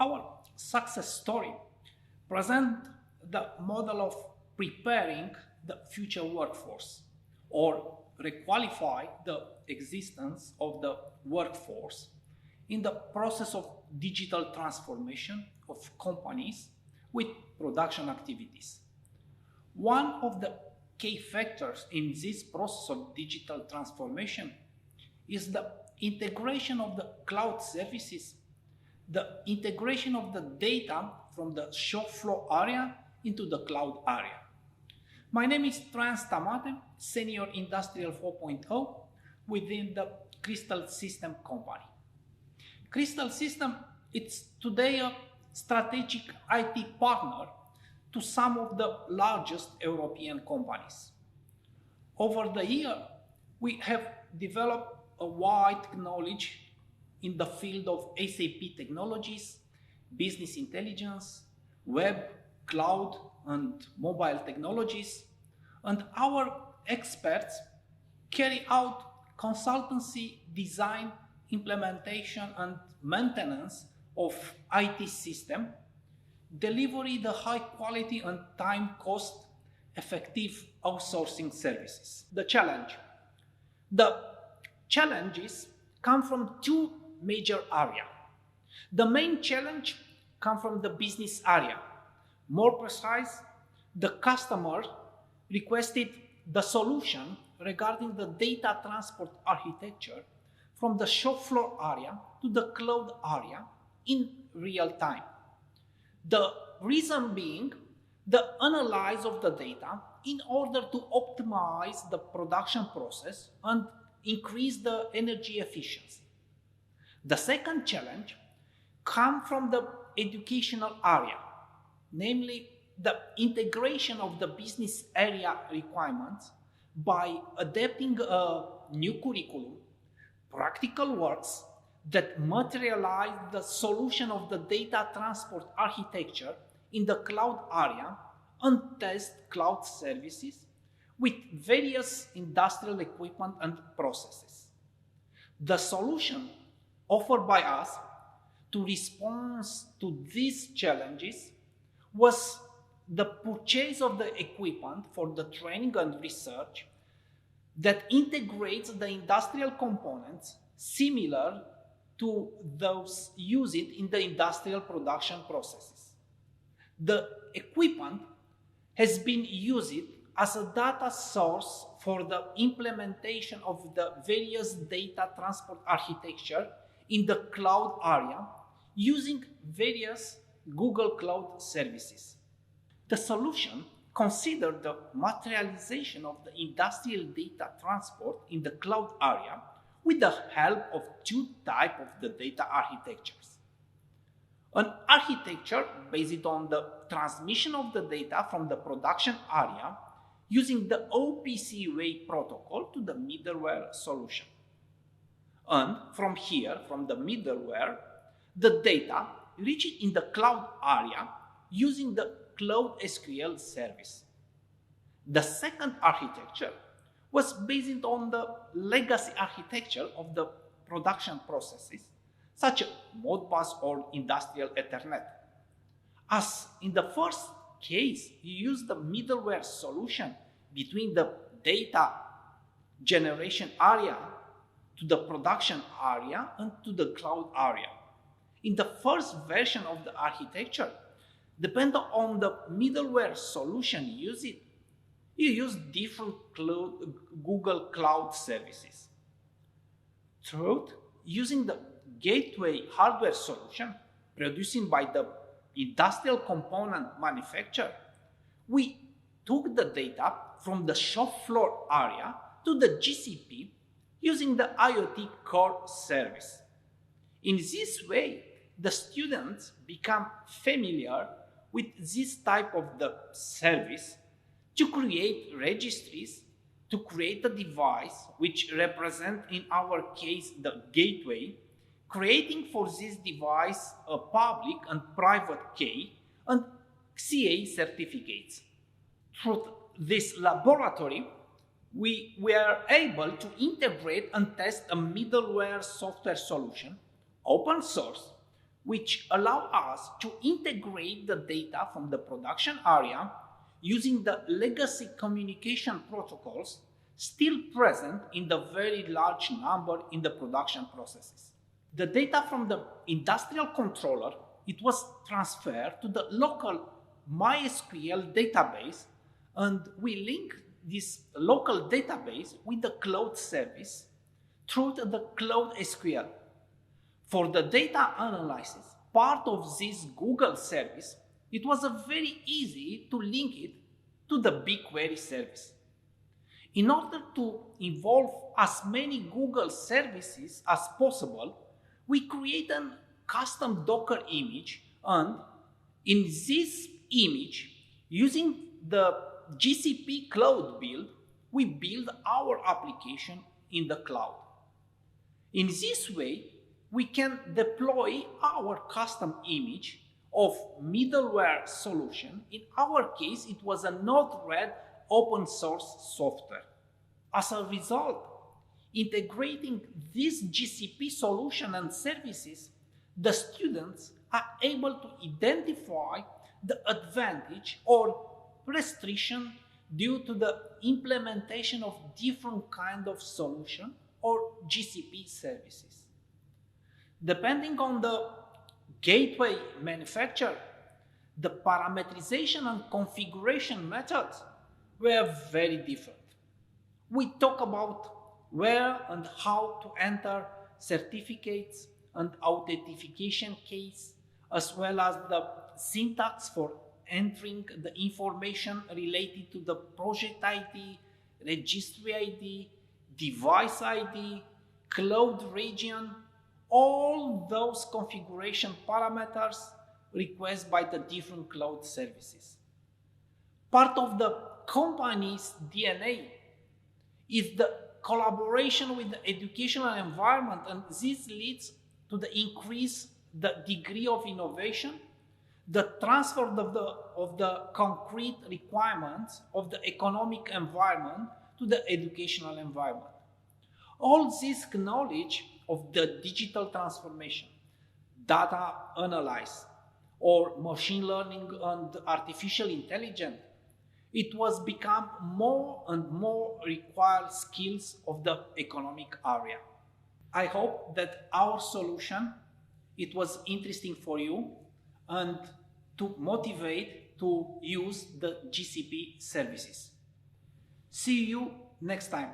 Our success story presents the model of preparing the future workforce or requalify the existence of the workforce in the process of digital transformation of companies with production activities. One of the key factors in this process of digital transformation is the integration of the cloud services, the integration of the data from the shop floor area into the cloud area. My name is Trans Tamate, Senior Industrial 4.0 within the Crystal System company. Crystal System is today a strategic IT partner to some of the largest European companies. Over the year, we have developed a wide knowledge in the field of SAP technologies, business intelligence, web, cloud, and mobile technologies, and our experts carry out consultancy, design, implementation, and maintenance of IT system, delivery the high quality and time cost effective outsourcing services. The challenges come from two major areas. The main challenge comes from the business area. More precise, the customer requested the solution regarding the data transport architecture from the shop floor area to the cloud area in real time. The reason being the analysis of the data in order to optimize the production process and increase the energy efficiency. The second challenge comes from the educational area, namely the integration of the business area requirements by adapting a new curriculum, practical works that materialize the solution of the data transport architecture in the cloud area and test cloud services with various industrial equipment and processes. The solution offered by us to respond to these challenges was the purchase of the equipment for the training and research that integrates the industrial components similar to those used in the industrial production processes. The equipment has been used as a data source for the implementation of the various data transport architecture in the cloud area using various Google Cloud services. The solution considered the materialization of the industrial data transport in the cloud area with the help of two types of the data architectures. An architecture based on the transmission of the data from the production area using the OPC-UA protocol to the middleware solution. And from here, from the middleware, the data reached in the cloud area using the Cloud SQL service. The second architecture was based on the legacy architecture of the production processes, such as Modbus or Industrial Ethernet. As in the first case, you use the middleware solution between the data generation area to the production area and to the cloud area. In the first version of the architecture, depending on the middleware solution you use different Google Cloud services. Third, using the gateway hardware solution produced by the industrial component manufacturer, we took the data from the shop floor area to the GCP using the IoT core service. In this way, the students become familiar with this type of the service to create registries, to create a device which represent in our case the gateway, creating for this device a public and private key and CA certificates. Through this laboratory, we were able to integrate and test a middleware software solution, open source, which allow us to integrate the data from the production area using the legacy communication protocols still present in the very large number in the production processes. The data from the industrial controller, it was transferred to the local MySQL database, and we link this local database with the cloud service through the Cloud SQL. For the data analysis part of this Google service, it was very easy to link it to the BigQuery service. In order to involve as many Google services as possible, we create a custom Docker image, and in this image, using the GCP cloud build, we build our application in the cloud. In this way, we can deploy our custom image of middleware solution. In our case, it was a Node-RED open source software. As a result, integrating this GCP solution and services, the students are able to identify the advantage or restriction due to the implementation of different kind of solution or GCP services. Depending on the gateway manufacturer, the parameterization and configuration methods were very different. We talk about where and how to enter certificates and authentication keys, as well as the syntax for entering the information related to the project ID, registry ID, device ID, cloud region, all those configuration parameters requested by the different cloud services. Part of the company's DNA is the collaboration with the educational environment, and this leads to the increase the degree of innovation, the transfer of the concrete requirements of the economic environment to the educational environment. All this knowledge of the digital transformation, data analysis, or machine learning and artificial intelligence, it was become more and more required skills of the economic area. I hope that our solution, it was interesting for you and to motivate to use the GCP services. See you next time.